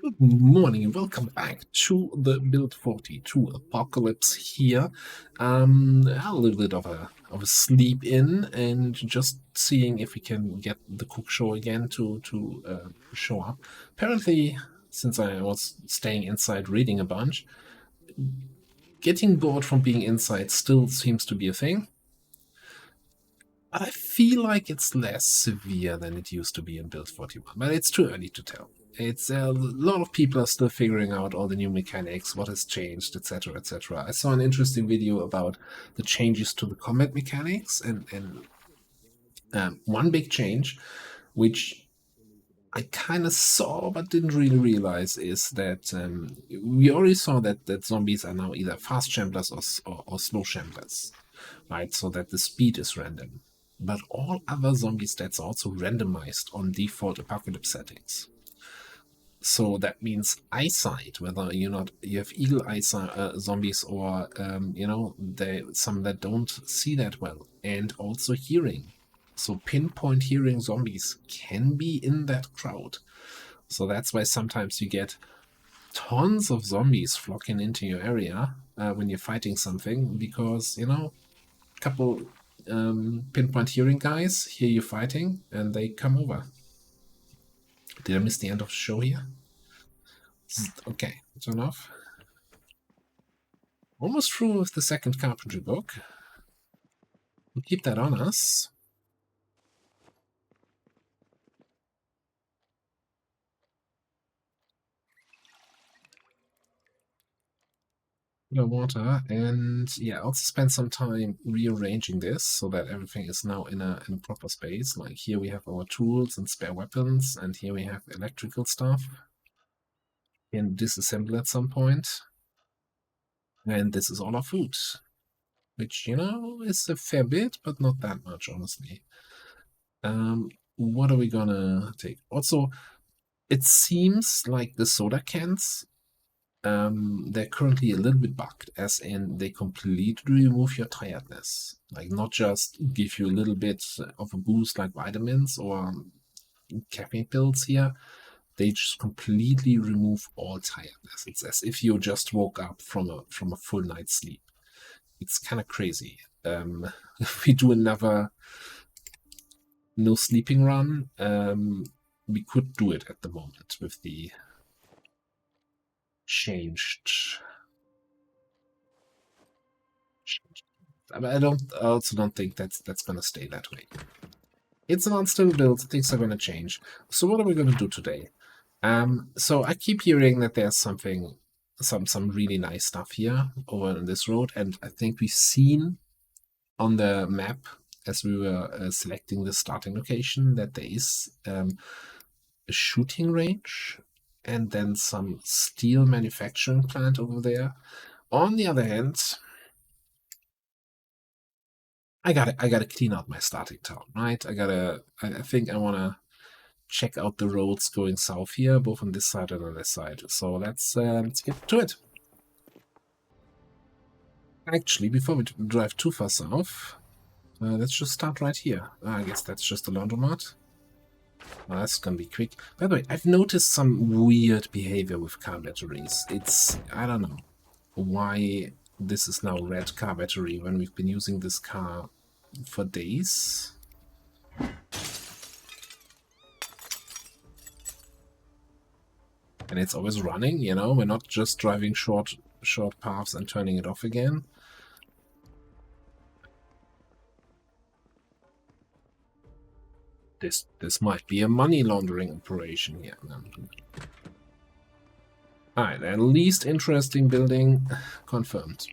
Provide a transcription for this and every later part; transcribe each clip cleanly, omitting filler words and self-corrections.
Good morning and welcome back to the Build 42 Apocalypse here. A little bit of a sleep in and just seeing if we can get the cook show again to show up. Apparently, since I was staying inside reading a bunch, getting bored from being inside still seems to be a thing. But I feel like it's less severe than it used to be in Build 41, but it's too early to tell. It's a lot of people are still figuring out all the new mechanics, what has changed, etc., etc. I saw an interesting video about the changes to the combat mechanics, and one big change, which I kind of saw but didn't really realize, is that we already saw that zombies are now either fast shamblers or slow shamblers, right? So that the speed is random. But all other zombie stats are also randomized on default apocalypse settings. So that means eyesight, whether you have eagle eye zombies or some that don't see that well, and also hearing. So pinpoint hearing zombies can be in that crowd. So that's why sometimes you get tons of zombies flocking into your area when you're fighting something, because a couple pinpoint hearing guys hear you fighting and they come over. Did I miss the end of the show here? Okay, turn off. Almost through with the second carpentry book. We'll keep that on us. Water, and yeah, also spend some time rearranging this so that everything is now in a proper space. Like here we have our tools and spare weapons, and here we have electrical stuff. And disassemble at some point. And this is all our food, which is a fair bit, but not that much, honestly. What are we gonna take? Also, it seems like the soda cans, they're currently a little bit bugged, as in they completely remove your tiredness. Like, not just give you a little bit of a boost like vitamins or caffeine pills here, they just completely remove all tiredness. It's as if you just woke up from a full night's sleep. It's kind of crazy. If we do another no sleeping run, we could do it at the moment with the changed. I also don't think that's gonna stay that way. It's an unstable build. Things are gonna change. So what are we gonna do today? So I keep hearing that there's some really nice stuff here over on this road, and I think we've seen on the map as we were selecting the starting location that there is a shooting range and then some steel manufacturing plant over there. On the other hand, I gotta clean out my starting town, right? I think I wanna check out the roads going south here, both on this side and on this side. So let's get to it. Actually, before we drive too far south, let's just start right here. I guess that's just a laundromat. Well, that's gonna be quick. By the way, I've noticed some weird behavior with car batteries. I don't know why this is now red car battery when we've been using this car for days. And it's always running, we're not just driving short paths and turning it off again. This might be a money laundering operation here. Alright, and least interesting building confirmed.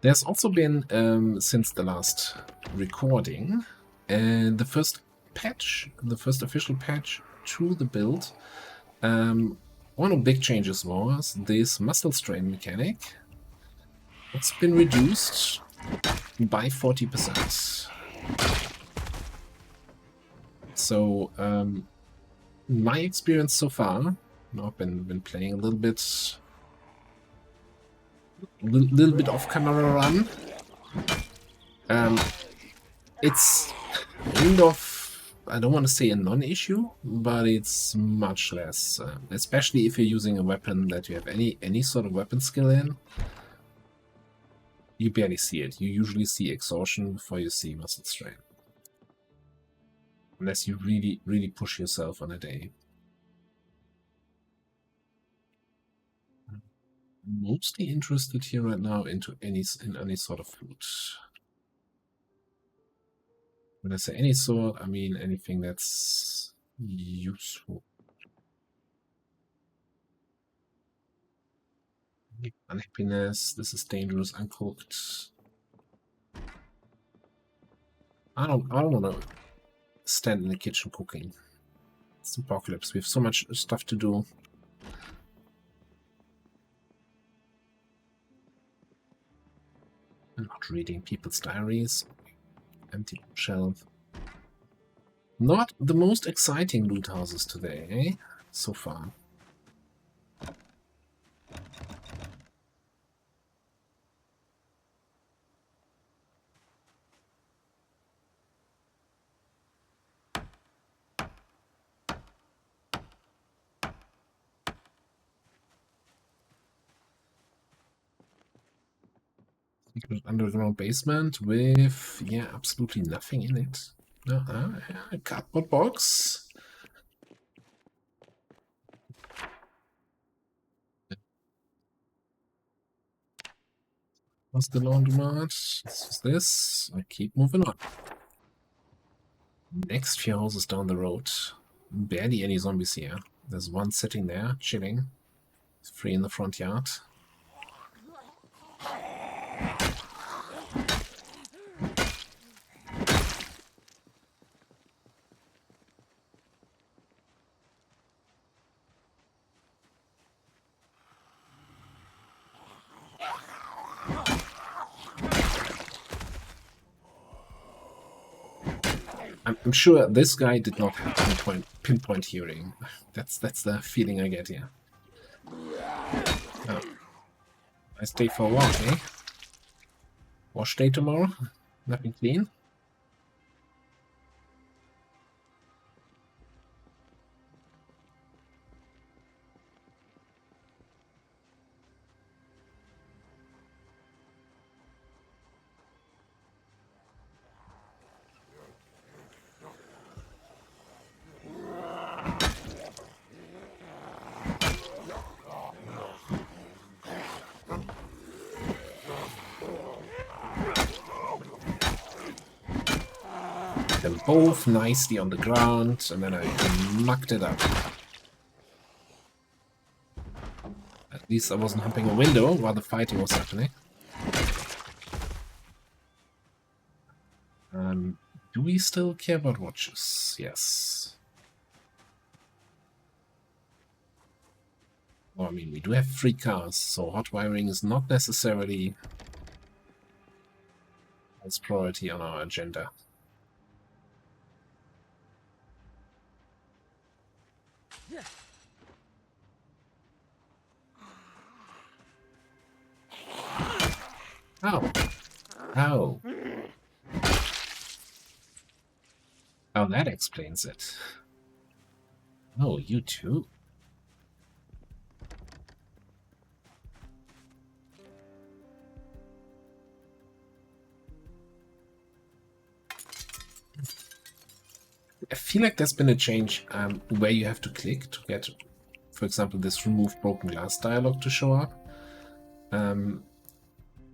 There's also been, since the last recording, the first official patch to the build. One of the big changes was this muscle strain mechanic. It's been reduced by 40%. So my experience so far, I've been playing a little bit off camera run. It's kind of, I don't want to say a non-issue, but it's much less, especially if you're using a weapon that you have any sort of weapon skill in. You barely see it. You usually see exhaustion before you see muscle strain. Unless you really push yourself on a day. I'm mostly interested here right now into any sort of food. When I say any sort, I mean anything that's useful. Unhappiness, this is dangerous, uncooked. I don't want to stand in the kitchen cooking. It's apocalypse. We have so much stuff to do. I'm not reading people's diaries. Empty shelf. Not the most exciting loot houses today, eh? So far. Secret underground basement with, yeah, absolutely nothing in it. A cardboard box. What's the laundromat? This is this. I keep moving on. Next few houses down the road. Barely any zombies here. There's one sitting there, chilling. It's free in the front yard. I'm sure this guy did not have pinpoint hearing. That's the feeling I get here. Oh. Nice day for a walk, eh? Wash day tomorrow? Nothing clean? Them both nicely on the ground, and then I mucked it up. At least I wasn't humping a window while the fighting was happening. Do we still care about watches? Yes. Well, I mean, we do have 3 cars, so hot wiring is not necessarily as priority on our agenda. Oh. Oh. Oh, that explains it. Oh, you too. I feel like there's been a change where you have to click to get, for example, this remove broken glass dialog to show up.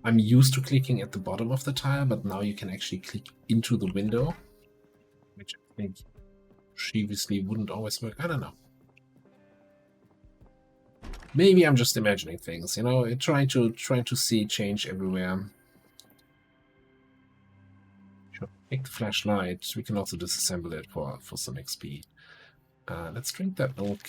I'm used to clicking at the bottom of the tile, but now you can actually click into the window, which I think previously wouldn't always work. I don't know. Maybe I'm just imagining things, you know, trying to see change everywhere. Sure. Take the flashlight. We can also disassemble it for some XP. Let's drink that milk.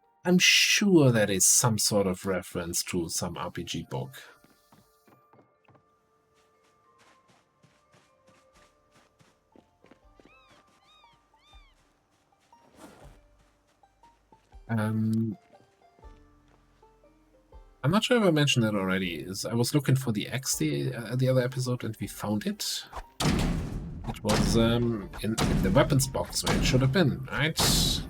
I'm sure that is some sort of reference to some RPG book. I'm not sure if I mentioned it already. Is I was looking for the axe the other episode and we found it. It was in the weapons box where it should have been, right? So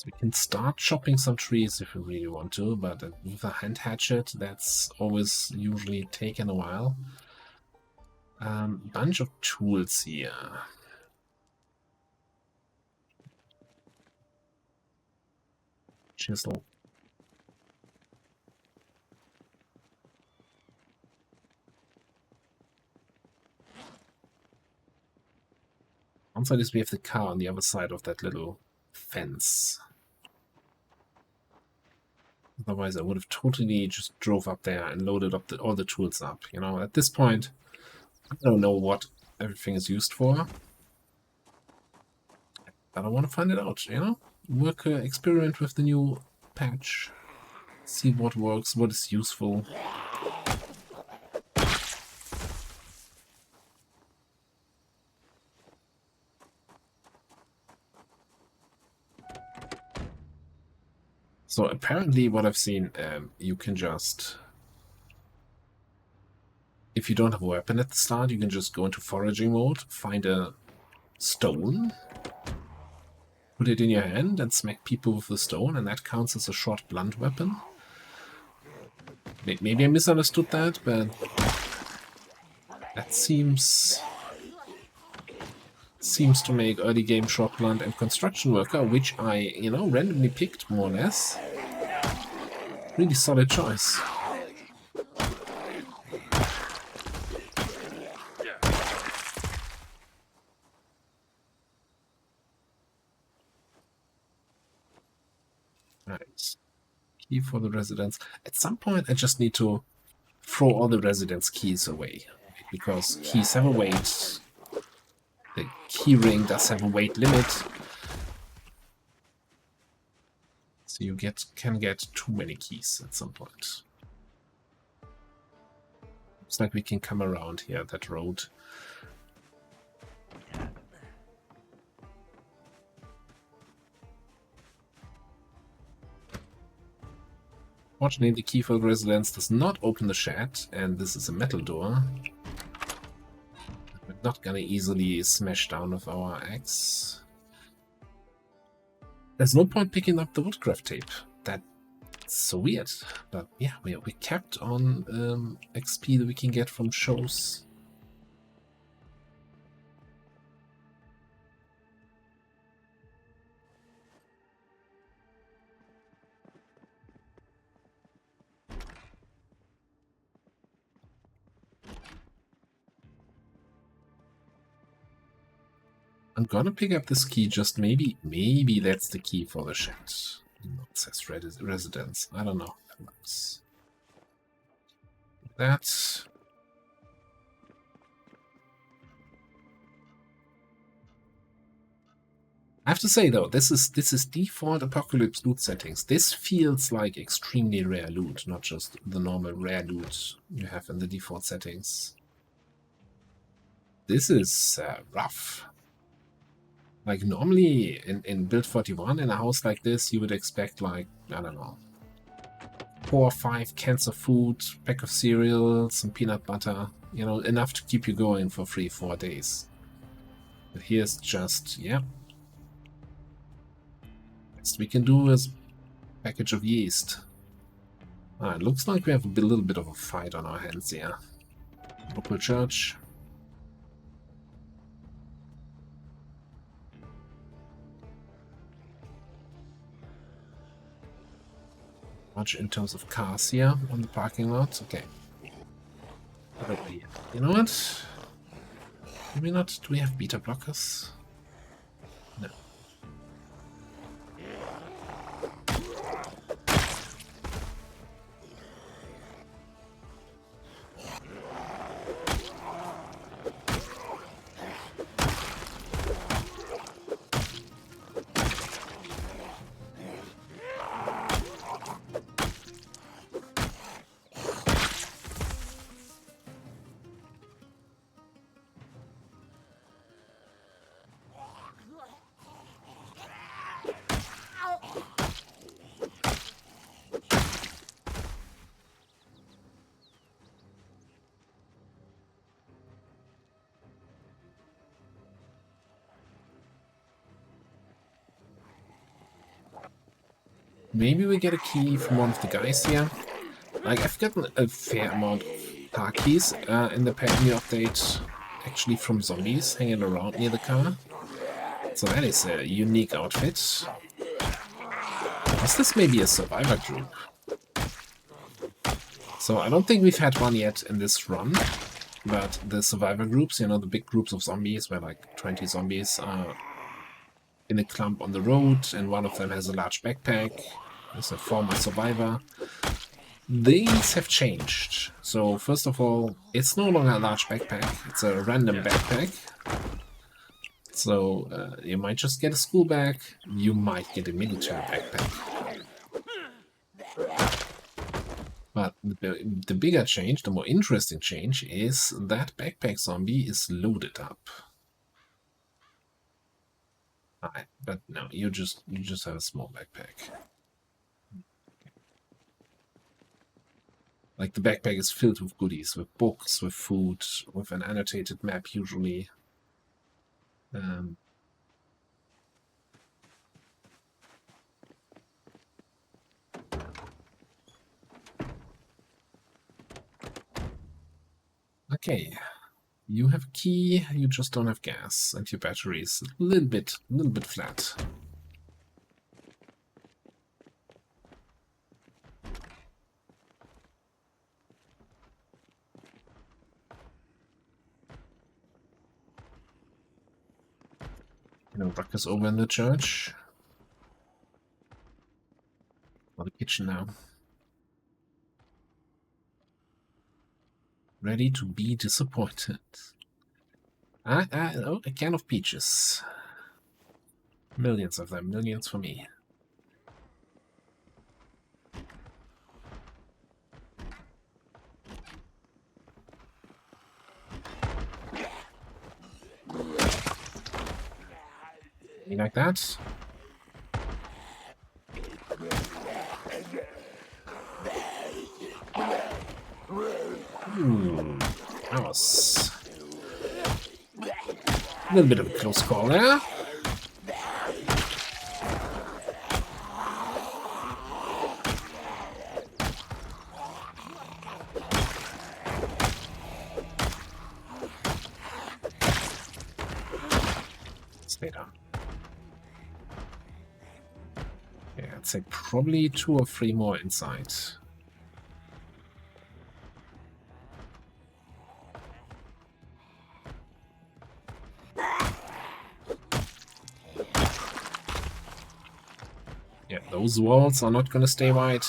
we can start chopping some trees if we really want to, but with a hand hatchet, that's always usually taken a while. Bunch of tools here. Chisel. One side is we have the car on the other side of that little fence. Otherwise, I would have totally just drove up there and loaded up all the tools up. You know, at this point, I don't know what everything is used for. But I want to find it out, you know? Work, experiment with the new patch. See what works, what is useful. So apparently what I've seen, you can just... If you don't have a weapon at the start, you can just go into foraging mode, find a stone, put it in your hand and smack people with the stone, and that counts as a short blunt weapon. Maybe I misunderstood that, but that seems to make early game short blunt and construction worker, which I, you know, randomly picked more or less. Really solid choice. Nice. Key for the residents. At some point I just need to throw all the residents' keys away, because keys have a weight. The key ring does have a weight limit. So you can get too many keys at some point. Looks like we can come around here, that road. Fortunately, the key for the residence does not open the shed, and this is a metal door. We're not gonna easily smash down with our axe. There's no point picking up the woodcraft tape. That's so weird. But yeah, we kept on XP that we can get from shows. I'm gonna pick up this key, just maybe that's the key for the shed. It says residence. I don't know. That. I have to say though, this is default Apocalypse loot settings. This feels like extremely rare loot, not just the normal rare loot you have in the default settings. This is rough. Like normally in build 41 in a house like this, you would expect like, I don't know, 4 or 5 cans of food, pack of cereal, some peanut butter, you know, enough to keep you going for 3-4 days. But here's just, yeah. Best we can do is a package of yeast. It looks like we have a little bit of a fight on our hands here. Local church. Much in terms of cars here on the parking lot. Okay. You know what? Maybe not. Do we have beta blockers? No. Maybe we get a key from one of the guys here. Like, I've gotten a fair amount of car keys in the new update, actually from zombies hanging around near the car. So that is a unique outfit. Is this maybe a survivor group? So I don't think we've had one yet in this run, but the survivor groups, you know, the big groups of zombies where like 20 zombies are in a clump on the road and one of them has a large backpack, is a former survivor. These have changed. So first of all, it's no longer a large backpack, it's a random backpack. So you might just get a school bag, you might get a military backpack. But the bigger change, the more interesting change, is that backpack zombie is loaded up. But no, you just have a small backpack. Like the backpack is filled with goodies, with books, with food, with an annotated map usually. Okay, you have a key, you just don't have gas, and your battery is a little bit flat. You know, ruckus over in the church. Or the kitchen now. Ready to be disappointed. Oh, a can of peaches. Millions of them, millions for me. You like that? That was a little bit of a close call there. Stay down. Yeah, I'd say probably 2 or 3 more inside. Yeah, those walls are not gonna stay wide.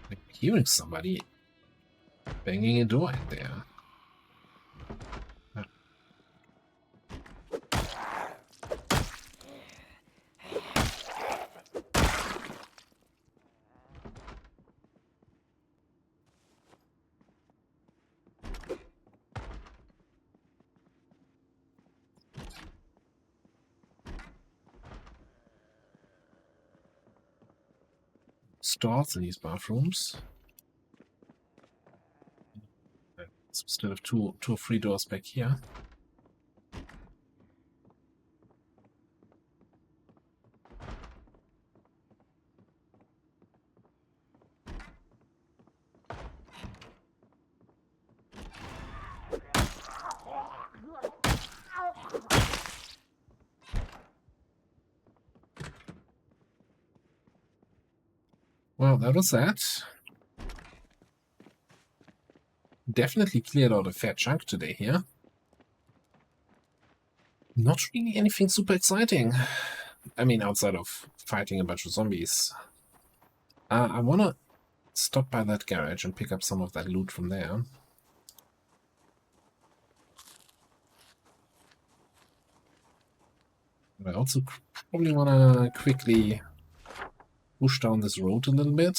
I'm hearing somebody banging a door in there. Stalls in these bathrooms. So we still have two or 3 doors back here. Well, that was that. Definitely cleared out a fair chunk today here. Not really anything super exciting. I mean, outside of fighting a bunch of zombies. I want to stop by that garage and pick up some of that loot from there. But I also probably want to quickly push down this road a little bit.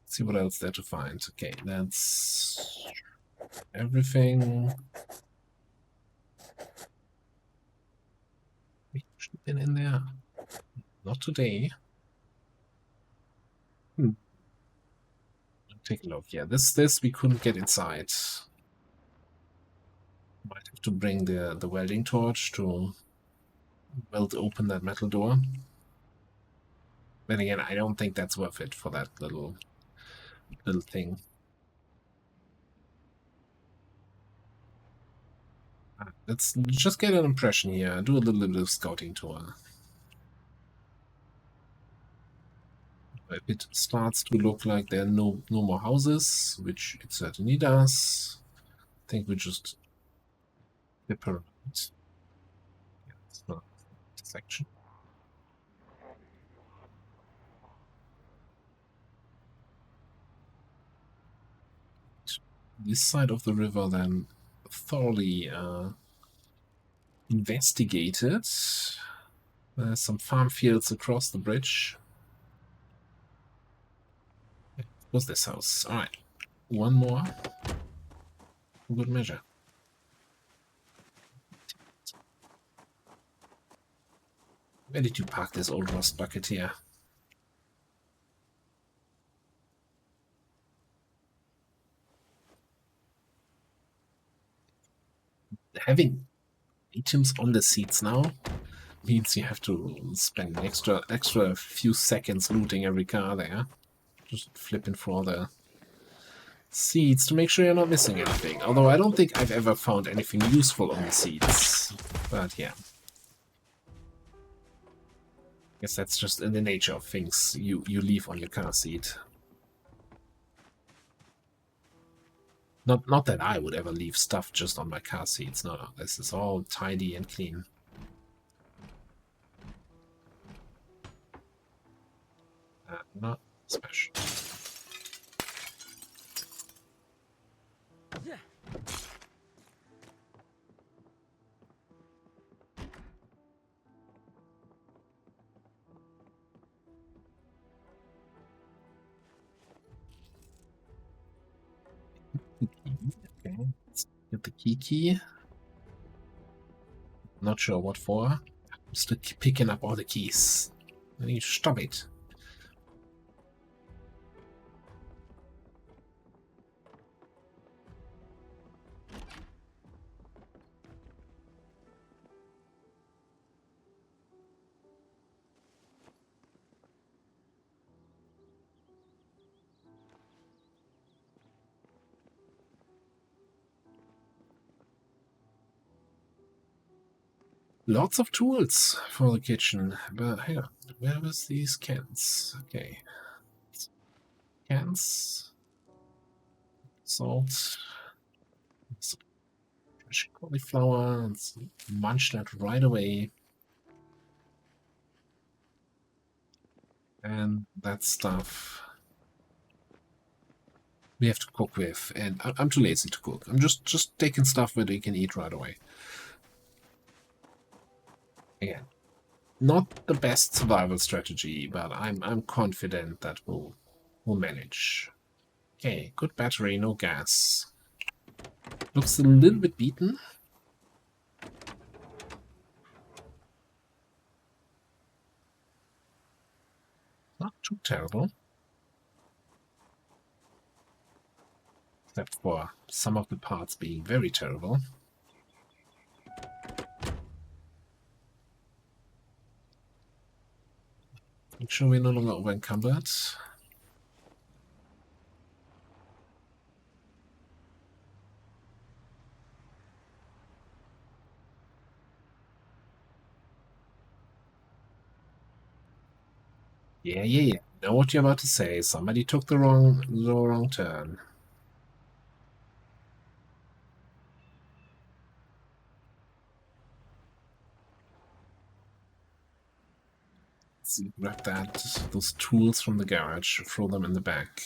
See what else there to find. Okay, that's everything. Not today. Hmm. Take a look. Yeah, this we couldn't get inside. Might have to bring the welding torch to weld open that metal door. Then again, I don't think that's worth it for that little thing. Let's just get an impression here. Do a little bit of scouting tour. If it starts to look like there are no more houses, which it certainly does, I think we just dip around. Yeah, it's not a section. This side of the river then thoroughly investigated. There's some farm fields across the bridge. What's this house? Alright. One more. Good measure. Where did you park this old rust bucket here? Having items on the seats now means you have to spend an extra few seconds looting every car there. Just flipping for all the seats to make sure you're not missing anything. Although I don't think I've ever found anything useful on the seats. But yeah. Guess that's just in the nature of things you leave on your car seat. Not that I would ever leave stuff just on my car seats. No, this is all tidy and clean. Not special. Okay, let's get the key. Not sure what for. I'm still picking up all the keys. I need to stop it. Lots of tools for the kitchen, but hang on, where was these cans? Okay, cans, salt, some fresh cauliflower, and munch that right away. And that stuff we have to cook with, and I'm too lazy to cook. I'm just taking stuff where they can eat right away. Again, not the best survival strategy, but I'm confident that we'll manage. Okay, good battery, no gas. Looks a little bit beaten. Not too terrible. Except for some of the parts being very terrible. Make sure we're no longer over encumbered. Yeah. Know what you're about to say. Somebody took the wrong turn. Let's grab those tools from the garage, throw them in the back.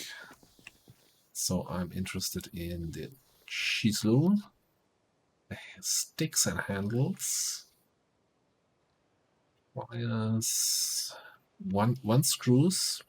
So I'm interested in the chisel, the sticks and handles, wires, one screws.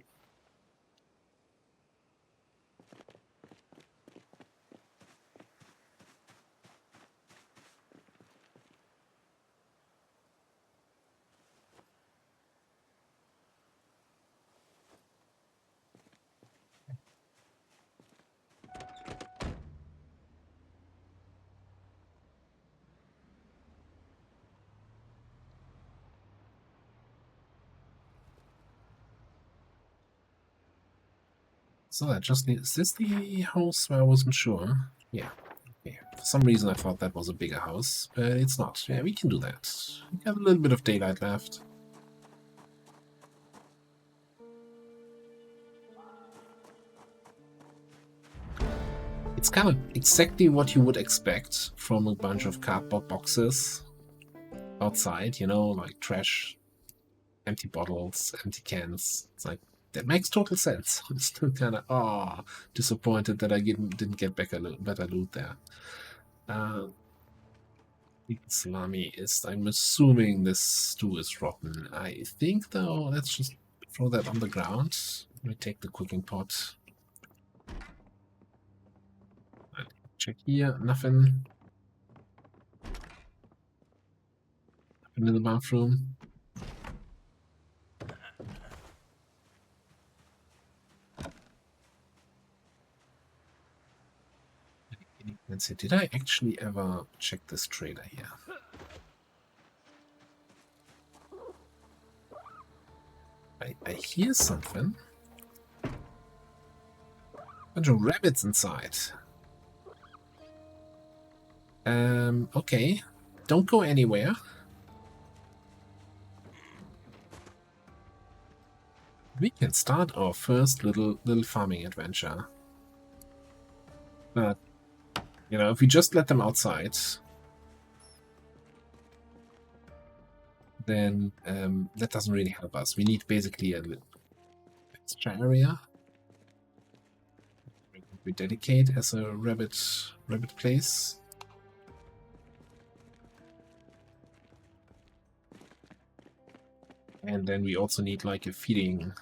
So that just needs... Is this the house where I wasn't sure? Yeah. Okay. For some reason I thought that was a bigger house, but it's not. Yeah, we can do that. We got a little bit of daylight left. It's kind of exactly what you would expect from a bunch of cardboard boxes outside, you know, like trash, empty bottles, empty cans. It's like, that makes total sense. I'm still kind of disappointed that I didn't get better loot there. Salami is, I'm assuming this stew is rotten. I think though, let's just throw that on the ground. Let me take the cooking pot. Check here, nothing. Nothing in the bathroom. Let's see, did I actually ever check this trader here? I hear something. Bunch of rabbits inside. Okay. Don't go anywhere. We can start our first little farming adventure. But, you know, if we just let them outside, then that doesn't really help us. We need basically a extra area we dedicate as a rabbit place. And then we also need like a feeding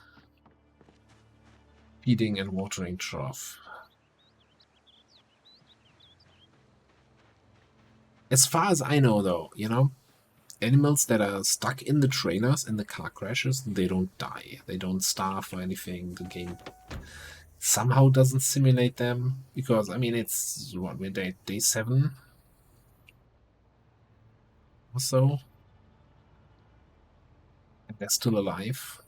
and watering trough. As far as I know though, you know, animals that are stuck in the trailers in the car crashes, they don't die. They don't starve or anything. The game somehow doesn't simulate them, because I mean it's what, we're day 7 or so, and they're still alive.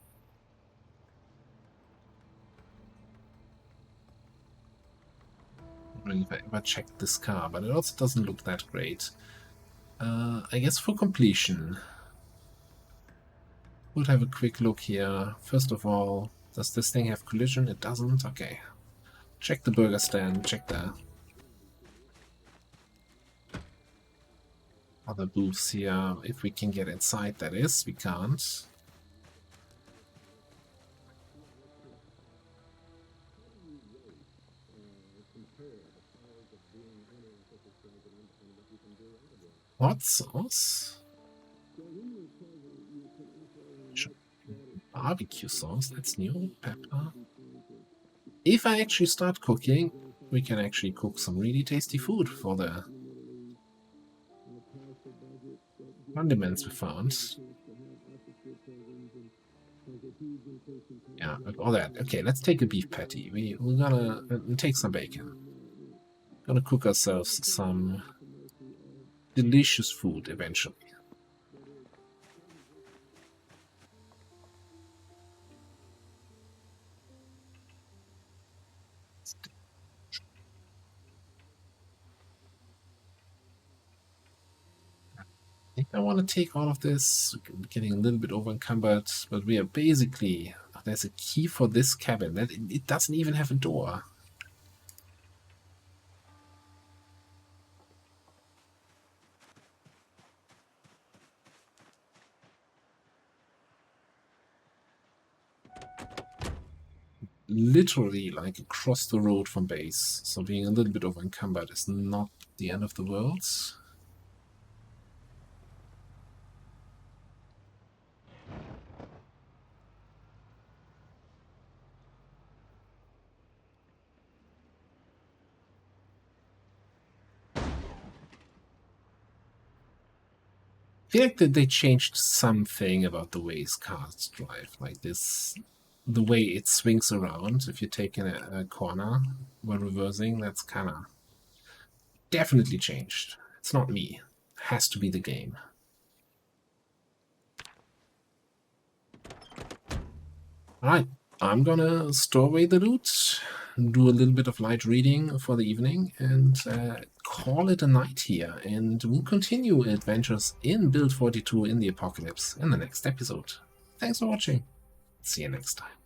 I don't know if I ever checked this car, but it also doesn't look that great. I guess for completion, we'll have a quick look here. First of all, does this thing have collision? It doesn't. Okay. Check the burger stand. Check the other booths here. If we can get inside, that is. We can't. Hot sauce? Barbecue sauce, that's new. Pepper. If I actually start cooking, we can actually cook some really tasty food for the condiments we found. Yeah, all that. Okay, let's take a beef patty. We're gonna take some bacon. Gonna cook ourselves some delicious food eventually. I think I want to take all of this. We're getting a little bit over encumbered, but we are basically... There's a key for this cabin. It doesn't even have a door. Literally like across the road from base, so being a little bit over encumbered is not the end of the world. I feel like that they changed something about the way cars drive, like this, the way it swings around if you're taking a corner while reversing. That's kind of definitely changed. It's not me. It has to be the game. All right, I'm gonna store away the loot, do a little bit of light reading for the evening, and call it a night here. And we'll continue adventures in Build 42 in the Apocalypse in the next episode. Thanks for watching. See you next time.